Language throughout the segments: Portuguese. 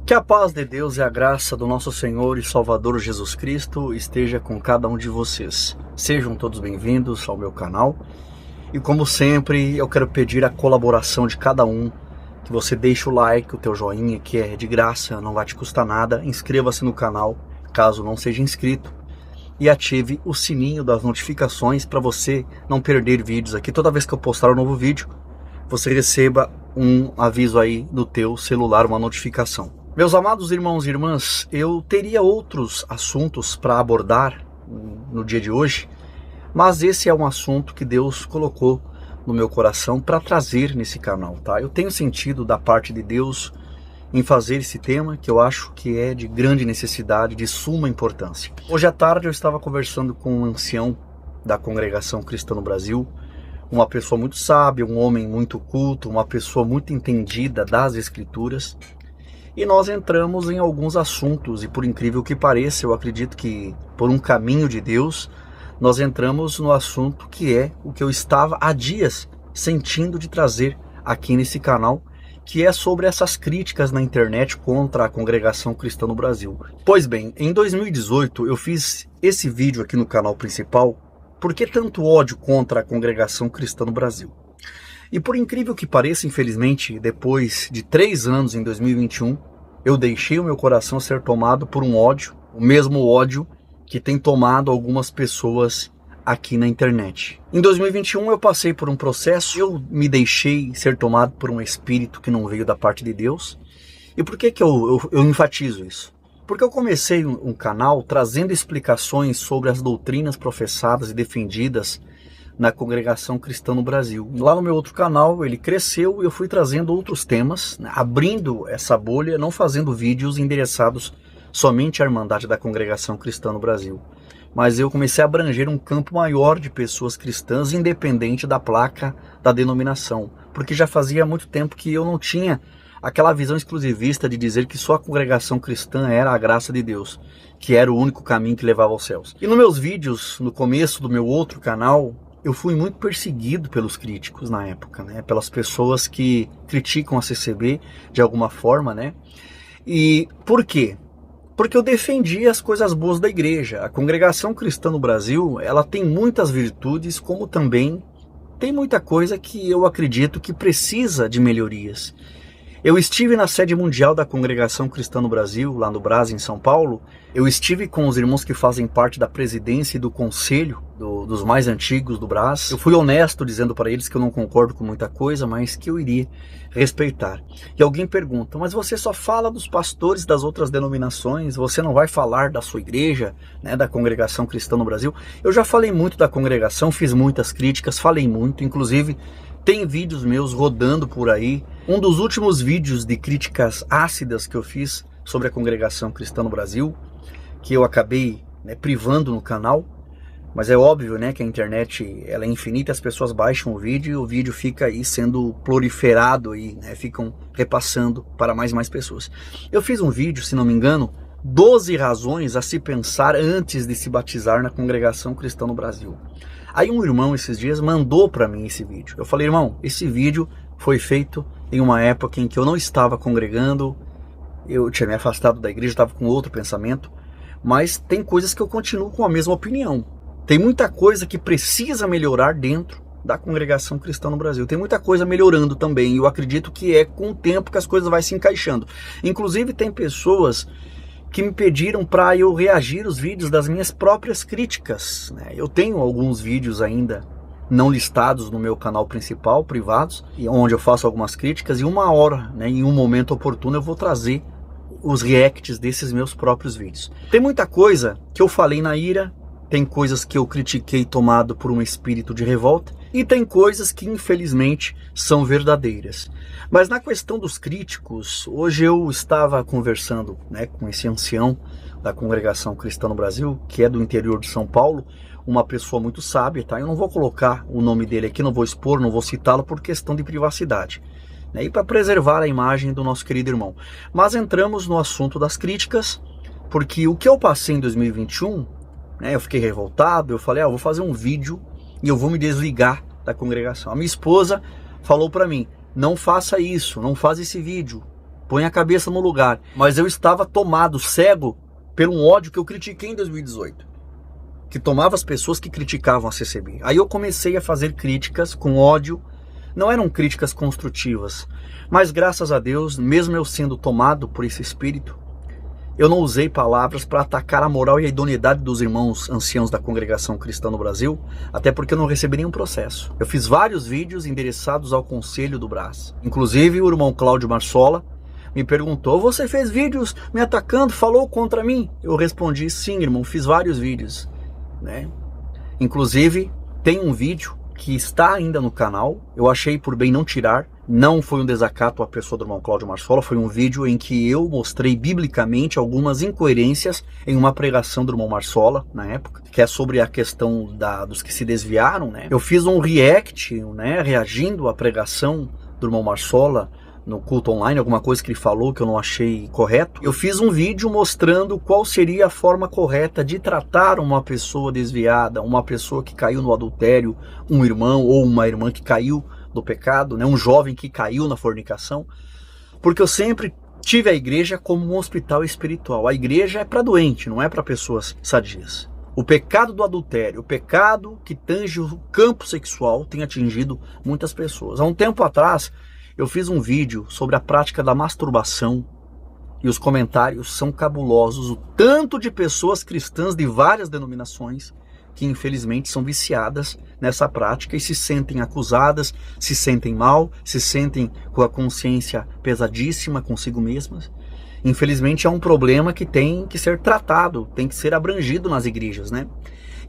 Que a paz de Deus e a graça do nosso Senhor e Salvador Jesus Cristo esteja com cada um de vocês. Sejam todos bem-vindos ao meu canal. E como sempre, eu quero pedir a colaboração de cada um, que você deixe o like, o teu joinha, que é de graça, não vai te custar nada. Inscreva-se no canal, caso não seja inscrito. E ative o sininho das notificações para você não perder vídeos aqui. Toda vez que eu postar um novo vídeo, você receba um aviso aí no teu celular, uma notificação. Meus amados irmãos e irmãs, eu teria outros assuntos para abordar no dia de hoje, mas esse é um assunto que Deus colocou no meu coração para trazer nesse canal, tá? Eu tenho sentido da parte de Deus em fazer esse tema, que eu acho que é de grande necessidade, de suma importância. Hoje à tarde eu estava conversando com um ancião da Congregação Cristã no Brasil, uma pessoa muito sábia, um homem muito culto, uma pessoa muito entendida das Escrituras, e nós entramos em alguns assuntos, e por incrível que pareça, eu acredito que por um caminho de Deus, nós entramos no assunto que é o que eu estava há dias sentindo de trazer aqui nesse canal, que é sobre essas críticas na internet contra a Congregação Cristã no Brasil. Pois bem, em 2018 eu fiz esse vídeo aqui no canal principal, Por que tanto ódio contra a Congregação Cristã no Brasil? E por incrível que pareça, infelizmente, depois de 3 anos em 2021, eu deixei o meu coração ser tomado por um ódio, o mesmo ódio que tem tomado algumas pessoas aqui na internet. Em 2021 eu passei por um processo, eu me deixei ser tomado por um espírito que não veio da parte de Deus. E por que eu enfatizo isso? Porque eu comecei um canal trazendo explicações sobre as doutrinas professadas e defendidas na Congregação Cristã no Brasil. Lá no meu outro canal ele cresceu e eu fui trazendo outros temas, né, abrindo essa bolha, não fazendo vídeos endereçados somente à Irmandade da Congregação Cristã no Brasil. Mas eu comecei a abranger um campo maior de pessoas cristãs, independente da placa da denominação. Porque já fazia muito tempo que eu não tinha aquela visão exclusivista de dizer que só a Congregação Cristã era a graça de Deus, que era o único caminho que levava aos céus. E nos meus vídeos, no começo do meu outro canal, eu fui muito perseguido pelos críticos na época, né? Pelas pessoas que criticam a CCB de alguma forma, né? E por quê? Porque eu defendia as coisas boas da igreja. A Congregação Cristã no Brasil, ela tem muitas virtudes, como também tem muita coisa que eu acredito que precisa de melhorias. Eu estive na sede mundial da Congregação Cristã no Brasil, lá no Brás, em São Paulo. Eu estive com os irmãos que fazem parte da presidência e do conselho dos mais antigos do Brás. Eu fui honesto dizendo para eles que eu não concordo com muita coisa, mas que eu iria respeitar. E alguém pergunta, mas você só fala dos pastores das outras denominações, você não vai falar da sua igreja, né, da Congregação Cristã no Brasil? Eu já falei muito da congregação, fiz muitas críticas, falei muito, inclusive tem vídeos meus rodando por aí. Um dos últimos vídeos de críticas ácidas que eu fiz sobre a Congregação Cristã no Brasil, que eu acabei, né, privando no canal, mas é óbvio, né, que a internet ela é infinita, as pessoas baixam o vídeo e o vídeo fica aí sendo proliferado, aí, né, ficam repassando para mais e mais pessoas. Eu fiz um vídeo, se não me engano, 12 razões a se pensar antes de se batizar na Congregação Cristã no Brasil. Aí um irmão esses dias mandou para mim esse vídeo. Eu falei, irmão, esse vídeo foi feito em uma época em que eu não estava congregando, eu tinha me afastado da igreja, estava com outro pensamento, mas tem coisas que eu continuo com a mesma opinião. Tem muita coisa que precisa melhorar dentro da Congregação Cristã no Brasil. Tem muita coisa melhorando também, e eu acredito que é com o tempo que as coisas vão se encaixando. Inclusive tem pessoas que me pediram para eu reagir aos vídeos das minhas próprias críticas, né? Eu tenho alguns vídeos ainda não listados no meu canal principal, privados, onde eu faço algumas críticas, e uma hora, né, em um momento oportuno, eu vou trazer os reacts desses meus próprios vídeos. Tem muita coisa que eu falei na ira, tem coisas que eu critiquei tomado por um espírito de revolta, e tem coisas que infelizmente são verdadeiras. Mas na questão dos críticos, hoje eu estava conversando, né, com esse ancião da Congregação Cristã no Brasil, que é do interior de São Paulo, uma pessoa muito sábia, tá? Eu não vou colocar o nome dele aqui, não vou expor, não vou citá-lo por questão de privacidade, né, e para preservar a imagem do nosso querido irmão. Mas entramos no assunto das críticas, porque o que eu passei em 2021, né, eu fiquei revoltado, eu falei, eu vou fazer um vídeo e eu vou me desligar da congregação. A minha esposa falou para mim, não faça isso, não faça esse vídeo. põe a cabeça no lugar. Mas eu estava tomado, cego, pelo um ódio que eu critiquei em 2018. Que tomava as pessoas que criticavam a CCB. Aí eu comecei a fazer críticas com ódio. Não eram críticas construtivas. Mas graças a Deus, mesmo eu sendo tomado por esse espírito, eu não usei palavras para atacar a moral e a idoneidade dos irmãos anciãos da Congregação Cristã no Brasil, até porque eu não recebi nenhum processo. Eu fiz vários vídeos endereçados ao Conselho do Brás. Inclusive o irmão Cláudio Marsola me perguntou: você fez vídeos me atacando, falou contra mim? Eu respondi: sim, irmão, fiz vários vídeos, né? Inclusive tem um vídeo que está ainda no canal, eu achei por bem não tirar. Não foi um desacato à pessoa do irmão Cláudio Marsola, foi um vídeo em que eu mostrei biblicamente algumas incoerências em uma pregação do irmão Marsola, na época, que é sobre a questão dos que se desviaram, né? Eu fiz um react, né, reagindo à pregação do irmão Marsola no culto online, alguma coisa que ele falou que eu não achei correto. Eu fiz um vídeo mostrando qual seria a forma correta de tratar uma pessoa desviada, uma pessoa que caiu no adultério, um irmão ou uma irmã que caiu do pecado, né? Um jovem que caiu na fornicação, porque eu sempre tive a igreja como um hospital espiritual. A igreja é para doente, não é para pessoas sadias. O pecado do adultério, o pecado que tange o campo sexual tem atingido muitas pessoas. Há um tempo atrás eu fiz um vídeo sobre a prática da masturbação e os comentários são cabulosos. O tanto de pessoas cristãs de várias denominações que infelizmente são viciadas nessa prática e se sentem acusadas, se sentem mal, se sentem com a consciência pesadíssima consigo mesmas. Infelizmente é um problema que tem que ser tratado, tem que ser abrangido nas igrejas, né?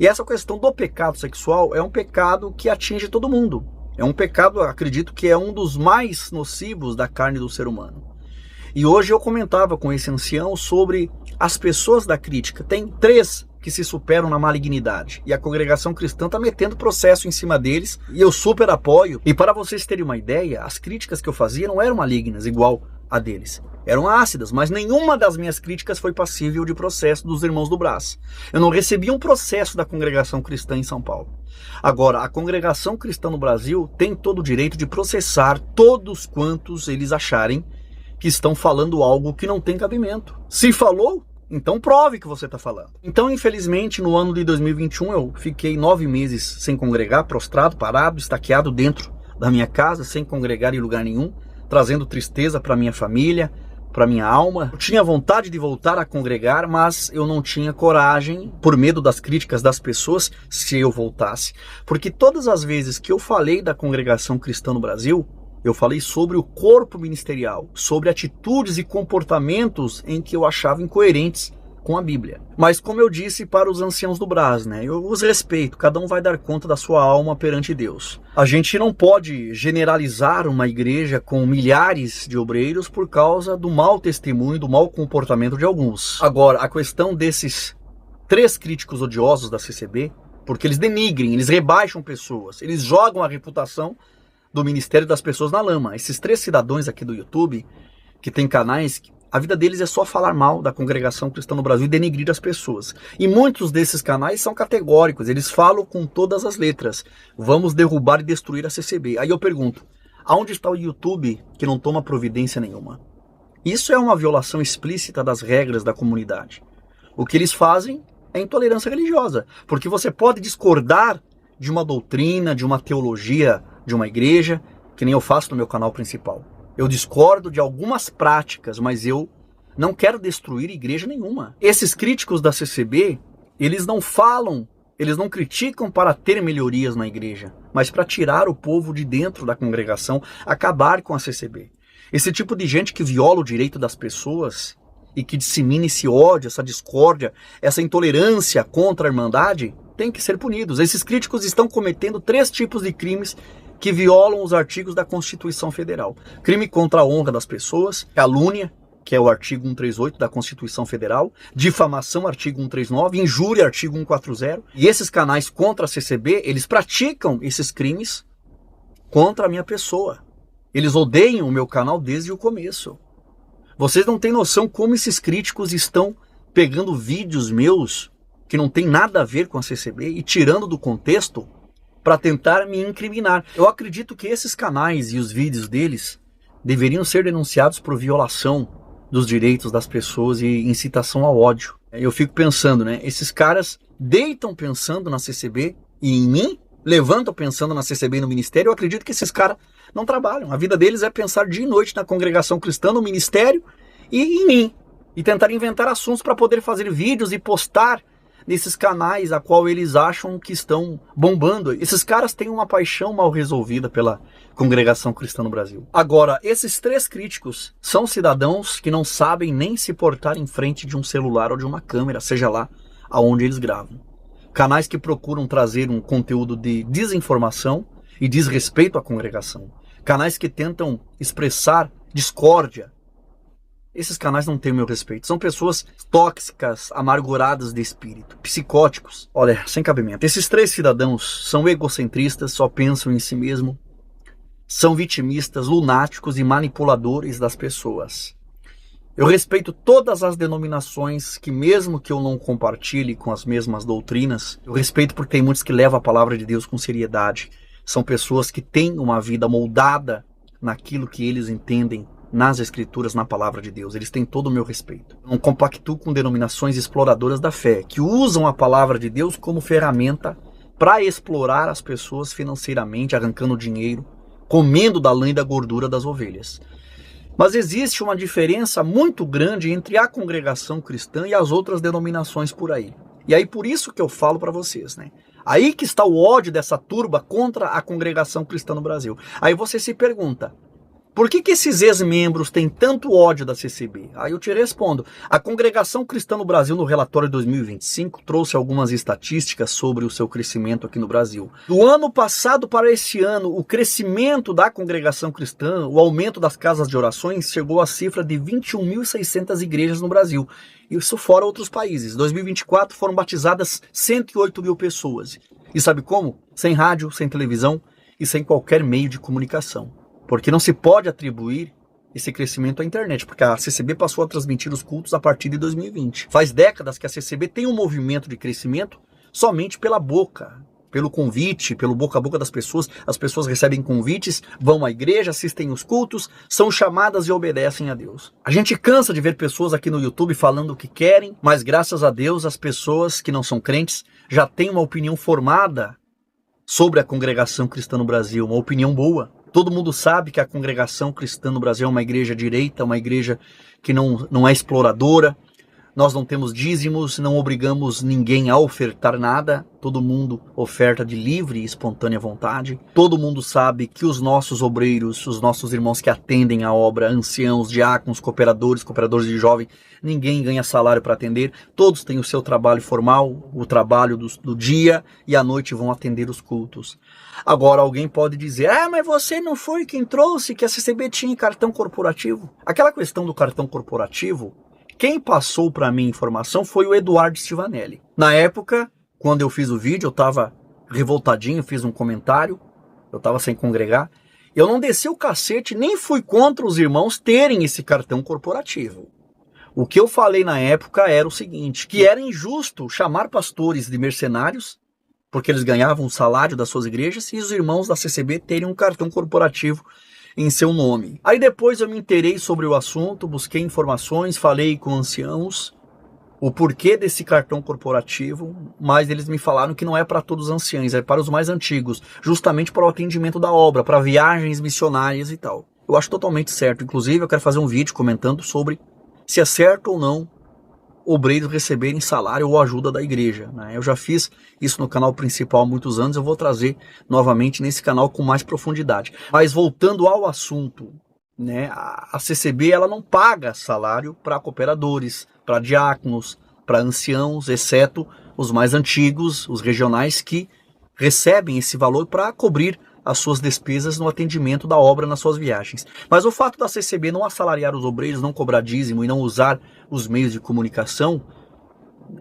E essa questão do pecado sexual é um pecado que atinge todo mundo. É um pecado, acredito que é um dos mais nocivos da carne do ser humano. E hoje eu comentava com esse ancião sobre as pessoas da crítica. Tem 3 que se superam na malignidade. E a Congregação Cristã está metendo processo em cima deles. E eu super apoio. E para vocês terem uma ideia, as críticas que eu fazia não eram malignas, igual a deles. Eram ácidas, mas nenhuma das minhas críticas foi passível de processo dos irmãos do Brás. Eu não recebi um processo da Congregação Cristã em São Paulo. Agora, a Congregação Cristã no Brasil tem todo o direito de processar todos quantos eles acharem que estão falando algo que não tem cabimento. Se falou, então prove que você está falando. Então, infelizmente, no ano de 2021, eu fiquei 9 meses sem congregar, prostrado, parado, estaqueado dentro da minha casa, sem congregar em lugar nenhum, trazendo tristeza para minha família, para minha alma. Eu tinha vontade de voltar a congregar, mas eu não tinha coragem, por medo das críticas das pessoas, se eu voltasse. Porque todas as vezes que eu falei da Congregação Cristã no Brasil, eu falei sobre o corpo ministerial, sobre atitudes e comportamentos em que eu achava incoerentes com a Bíblia. Mas como eu disse para os anciãos do Brás, né, eu os respeito, cada um vai dar conta da sua alma perante Deus. A gente não pode generalizar uma igreja com milhares de obreiros por causa do mau testemunho, do mau comportamento de alguns. Agora, a questão desses 3 críticos odiosos da CCB, porque eles denigrem, eles rebaixam pessoas, eles jogam a reputação do ministério das pessoas na lama. Esses 3 cidadãos aqui do YouTube, que tem canais, a vida deles é só falar mal da Congregação Cristã no Brasil e denegrir as pessoas. E muitos desses canais são categóricos, eles falam com todas as letras: vamos derrubar e destruir a CCB. Aí eu pergunto, aonde está o YouTube que não toma providência nenhuma? Isso é uma violação explícita das regras da comunidade. O que eles fazem é intolerância religiosa, porque você pode discordar de uma doutrina, de uma teologia, de uma igreja, que nem eu faço no meu canal principal. Eu discordo de algumas práticas, mas eu não quero destruir igreja nenhuma. Esses críticos da CCB, eles não falam, eles não criticam para ter melhorias na igreja, mas para tirar o povo de dentro da congregação, acabar com a CCB. Esse tipo de gente que viola o direito das pessoas e que dissemina esse ódio, essa discórdia, essa intolerância contra a irmandade, tem que ser punidos. Esses críticos estão cometendo 3 tipos de crimes que violam os artigos da Constituição Federal. Crime contra a honra das pessoas, calúnia, que é o artigo 138 da Constituição Federal, difamação, artigo 139, injúria, artigo 140. E esses canais contra a CCB, eles praticam esses crimes contra a minha pessoa. Eles odeiam o meu canal desde o começo. Vocês não têm noção como esses críticos estão pegando vídeos meus que não tem nada a ver com a CCB e tirando do contexto para tentar me incriminar. Eu acredito que esses canais e os vídeos deles deveriam ser denunciados por violação dos direitos das pessoas e incitação ao ódio. Eu fico pensando, né? Esses caras deitam pensando na CCB e em mim, levantam pensando na CCB e no ministério. Eu acredito que esses caras não trabalham. A vida deles é pensar dia e noite na congregação cristã, no ministério e em mim. E tentar inventar assuntos para poder fazer vídeos e postar nesses canais a qual eles acham que estão bombando. Esses caras têm uma paixão mal resolvida pela congregação cristã no Brasil. Agora, esses 3 críticos são cidadãos que não sabem nem se portar em frente de um celular ou de uma câmera, seja lá aonde eles gravam. Canais que procuram trazer um conteúdo de desinformação e desrespeito à congregação. Canais que tentam expressar discórdia. Esses canais não têm o meu respeito. São pessoas tóxicas, amarguradas de espírito, psicóticos. Olha, sem cabimento. Esses 3 cidadãos são egocentristas, só pensam em si mesmo. São vitimistas, lunáticos e manipuladores das pessoas. Eu respeito todas as denominações que, mesmo que eu não compartilhe com as mesmas doutrinas, eu respeito porque tem muitos que levam a palavra de Deus com seriedade. São pessoas que têm uma vida moldada naquilo que eles entendem nas Escrituras, na palavra de Deus. Eles têm todo o meu respeito. Não compactuo com denominações exploradoras da fé, que usam a palavra de Deus como ferramenta para explorar as pessoas financeiramente, arrancando dinheiro, comendo da lã e da gordura das ovelhas. Mas existe uma diferença muito grande entre a congregação cristã e as outras denominações por aí. E aí por isso que eu falo para vocês, né? Aí que está o ódio dessa turba contra a congregação cristã no Brasil. Aí você se pergunta, por que esses ex-membros têm tanto ódio da CCB? Aí eu te respondo. A Congregação Cristã no Brasil, no relatório de 2025, trouxe algumas estatísticas sobre o seu crescimento aqui no Brasil. Do ano passado para esse ano, o crescimento da Congregação Cristã, o aumento das casas de orações, chegou à cifra de 21.600 igrejas no Brasil. Isso fora outros países. Em 2024 foram batizadas 108 mil pessoas. E sabe como? Sem rádio, sem televisão e sem qualquer meio de comunicação. Porque não se pode atribuir esse crescimento à internet, porque a CCB passou a transmitir os cultos a partir de 2020. Faz décadas que a CCB tem um movimento de crescimento somente pela boca, pelo convite, pelo boca a boca das pessoas. As pessoas recebem convites, vão à igreja, assistem os cultos, são chamadas e obedecem a Deus. A gente cansa de ver pessoas aqui no YouTube falando o que querem, mas graças a Deus as pessoas que não são crentes já têm uma opinião formada sobre a congregação cristã no Brasil, uma opinião boa. Todo mundo sabe que a congregação cristã no Brasil é uma igreja direita, uma igreja que não é exploradora. Nós não temos dízimos, não obrigamos ninguém a ofertar nada. Todo mundo oferta de livre e espontânea vontade. Todo mundo sabe que os nossos obreiros, os nossos irmãos que atendem a obra, anciãos, diáconos, cooperadores de jovem, ninguém ganha salário para atender. Todos têm o seu trabalho formal, o trabalho do dia e à noite vão atender os cultos. Agora alguém pode dizer, mas você não foi quem trouxe que a CCB tinha cartão corporativo? Aquela questão do cartão corporativo, quem passou para mim a informação foi o Eduardo Stivanelli. Na época, quando eu fiz o vídeo, eu estava revoltadinho, fiz um comentário, eu estava sem congregar. Eu não desci o cacete, nem fui contra os irmãos terem esse cartão corporativo. O que eu falei na época era o seguinte, que era injusto chamar pastores de mercenários, porque eles ganhavam o salário das suas igrejas, e os irmãos da CCB terem um cartão corporativo em seu nome. Aí depois eu me inteirei sobre o assunto, busquei informações, falei com anciãos o porquê desse cartão corporativo, mas eles me falaram que não é para todos os anciãos, é para os mais antigos, justamente para o atendimento da obra, para viagens missionárias e tal. Eu acho totalmente certo, inclusive eu quero fazer um vídeo comentando sobre se é certo ou não obreiros receberem salário ou ajuda da igreja, né? Eu já fiz isso no canal principal há muitos anos, eu vou trazer novamente nesse canal com mais profundidade. Mas voltando ao assunto, né, a CCB ela não paga salário para cooperadores, para diáconos, para anciãos, exceto os mais antigos, os regionais que recebem esse valor para cobrir as suas despesas no atendimento da obra nas suas viagens. Mas o fato da CCB não assalariar os obreiros, não cobrar dízimo e não usar os meios de comunicação,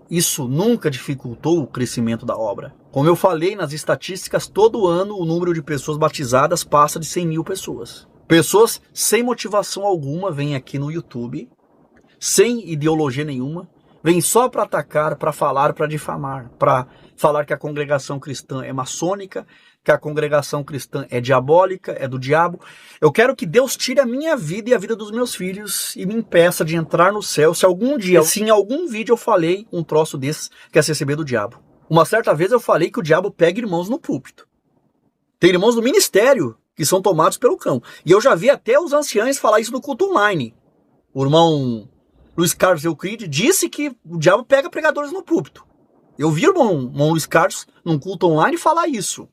isso nunca dificultou o crescimento da obra. Como eu falei nas estatísticas, todo ano o número de pessoas batizadas passa de 100 mil pessoas. Pessoas sem motivação alguma vêm aqui no YouTube, sem ideologia nenhuma, vêm só para atacar, para falar, para difamar, para falar que a congregação cristã é maçônica, que a congregação cristã é diabólica, é do diabo. Eu quero que Deus tire a minha vida e a vida dos meus filhos e me impeça de entrar no céu se algum dia, se em algum vídeo eu falei um troço desses que é CCB do diabo. Uma certa vez eu falei que o diabo pega irmãos no púlpito. Tem irmãos do ministério que são tomados pelo cão. E eu já vi até os anciãos falar isso no culto online. O irmão Luiz Carlos Euclide disse que o diabo pega pregadores no púlpito. Eu vi o irmão Luiz Carlos num culto online falar isso.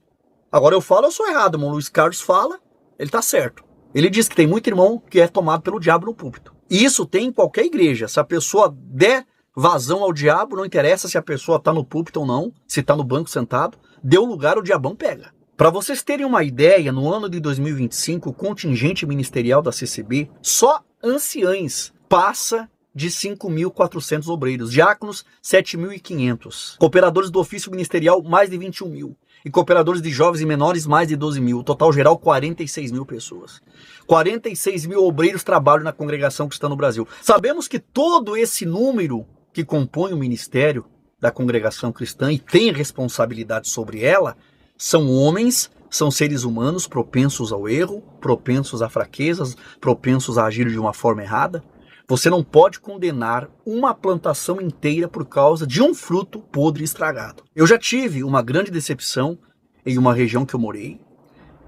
Agora eu falo, eu sou errado. O irmão Luiz Carlos fala, ele tá certo. Ele diz que tem muito irmão que é tomado pelo diabo no púlpito. E isso tem em qualquer igreja. Se a pessoa der vazão ao diabo, não interessa se a pessoa tá no púlpito ou não, se tá no banco sentado, deu lugar, o diabão pega. Para vocês terem uma ideia, no ano de 2025, o contingente ministerial da CCB, só anciães, passa de 5.400 obreiros, diáconos 7.500, cooperadores do ofício ministerial mais de 21 mil, e cooperadores de jovens e menores mais de 12 mil, total geral 46 mil pessoas. 46 mil obreiros trabalham na congregação cristã no Brasil. Sabemos que todo esse número que compõe o ministério da congregação cristã e tem responsabilidade sobre ela, são homens, são seres humanos propensos ao erro, propensos a fraquezas, propensos a agir de uma forma errada. Você não pode condenar uma plantação inteira por causa de um fruto podre e estragado. Eu já tive uma grande decepção em uma região que eu morei.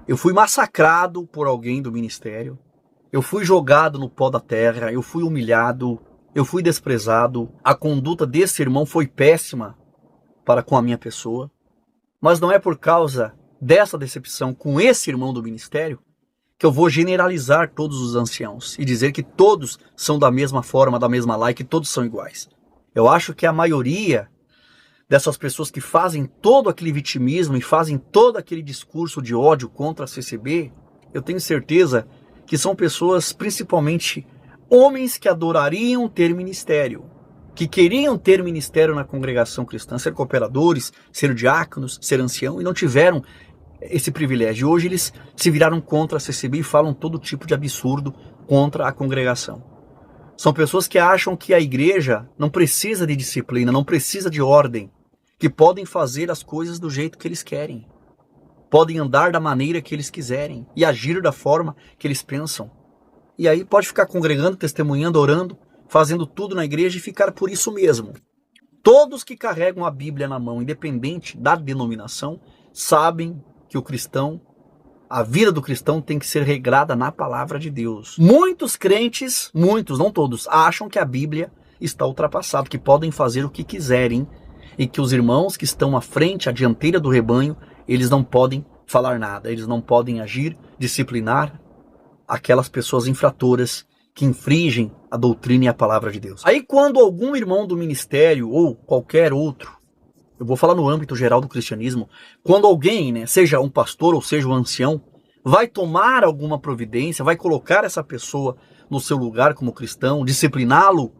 Eu fui massacrado por alguém do ministério. Eu fui jogado no pó da terra, eu fui humilhado, eu fui desprezado. A conduta desse irmão foi péssima para com a minha pessoa. Mas não é por causa dessa decepção com esse irmão do ministério que eu vou generalizar todos os anciãos e dizer que todos são da mesma forma, da mesma laia, que todos são iguais. Eu acho que a maioria dessas pessoas que fazem todo aquele vitimismo e fazem todo aquele discurso de ódio contra a CCB, eu tenho certeza que são pessoas, principalmente homens que adorariam ter ministério, que queriam ter ministério na congregação cristã, ser cooperadores, ser diáconos, ser ancião, e não tiveram esse privilégio. Hoje eles se viraram contra a CCB e falam todo tipo de absurdo contra a congregação. São pessoas que acham que a igreja não precisa de disciplina, não precisa de ordem, que podem fazer as coisas do jeito que eles querem, podem andar da maneira que eles quiserem e agir da forma que eles pensam. E aí pode ficar congregando, testemunhando, orando, fazendo tudo na igreja e ficar por isso mesmo. Todos que carregam a Bíblia na mão, independente da denominação, sabem que o cristão, a vida do cristão tem que ser regrada na palavra de Deus. Muitos crentes, muitos, não todos, acham que a Bíblia está ultrapassada, que podem fazer o que quiserem e que os irmãos que estão à frente, à dianteira do rebanho, eles não podem falar nada, eles não podem agir, disciplinar aquelas pessoas infratoras que infringem a doutrina e a palavra de Deus. Aí quando algum irmão do ministério ou qualquer outro, eu vou falar no âmbito geral do cristianismo, quando alguém, seja um pastor ou seja um ancião, vai tomar alguma providência, vai colocar essa pessoa no seu lugar como cristão, discipliná-lo,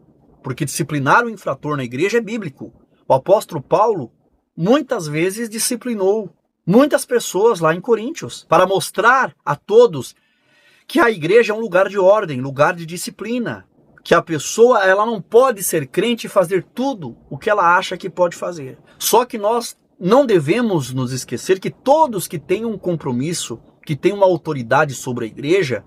porque disciplinar o infrator na igreja é bíblico. O apóstolo Paulo muitas vezes disciplinou muitas pessoas lá em Coríntios, para mostrar a todos que a igreja é um lugar de ordem, lugar de disciplina, que a pessoa ela não pode ser crente e fazer tudo o que ela acha que pode fazer. Só que nós não devemos nos esquecer que todos que têm um compromisso, que têm uma autoridade sobre a igreja,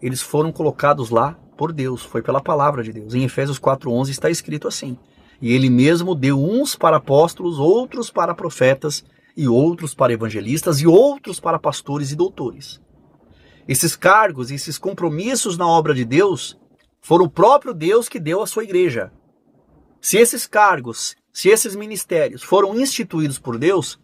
eles foram colocados lá por Deus, foi pela palavra de Deus. Em Efésios 4:11 está escrito assim: e ele mesmo deu uns para apóstolos, outros para profetas, e outros para evangelistas, e outros para pastores e doutores. Esses cargos, esses compromissos na obra de Deus, foram o próprio Deus que deu à sua igreja. Se esses cargos, se esses ministérios foram instituídos por Deus,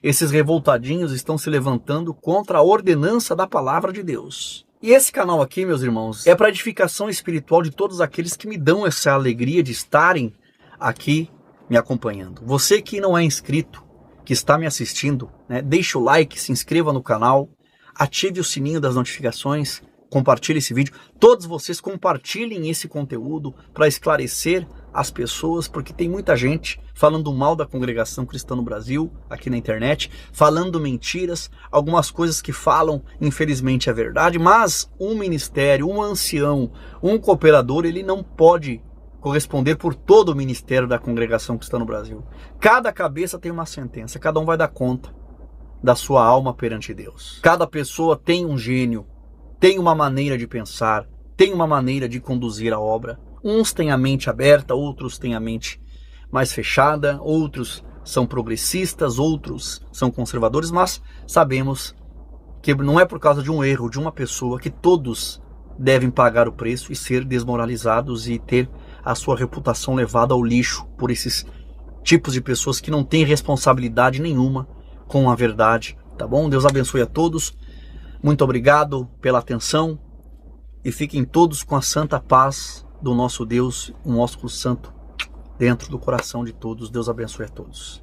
esses revoltadinhos estão se levantando contra a ordenança da palavra de Deus. E esse canal aqui, meus irmãos, é para edificação espiritual de todos aqueles que me dão essa alegria de estarem aqui me acompanhando. Você que não é inscrito, que está me assistindo, deixa o like, se inscreva no canal, ative o sininho das notificações, compartilhe esse vídeo. Todos vocês compartilhem esse conteúdo para esclarecer as pessoas, porque tem muita gente falando mal da congregação cristã no Brasil, aqui na internet, falando mentiras, algumas coisas que falam, infelizmente, é verdade, mas um ministério, um ancião, um cooperador, ele não pode corresponder por todo o ministério da congregação cristã no Brasil. Cada cabeça tem uma sentença, cada um vai dar conta da sua alma perante Deus. Cada pessoa tem um gênio, tem uma maneira de pensar, tem uma maneira de conduzir a obra. Uns têm a mente aberta, outros têm a mente mais fechada, outros são progressistas, outros são conservadores, mas sabemos que não é por causa de um erro de uma pessoa que todos devem pagar o preço e ser desmoralizados e ter a sua reputação levada ao lixo por esses tipos de pessoas que não têm responsabilidade nenhuma com a verdade, tá bom? Deus abençoe a todos, muito obrigado pela atenção e fiquem todos com a santa paz do nosso Deus, um ósculo santo dentro do coração de todos. Deus abençoe a todos.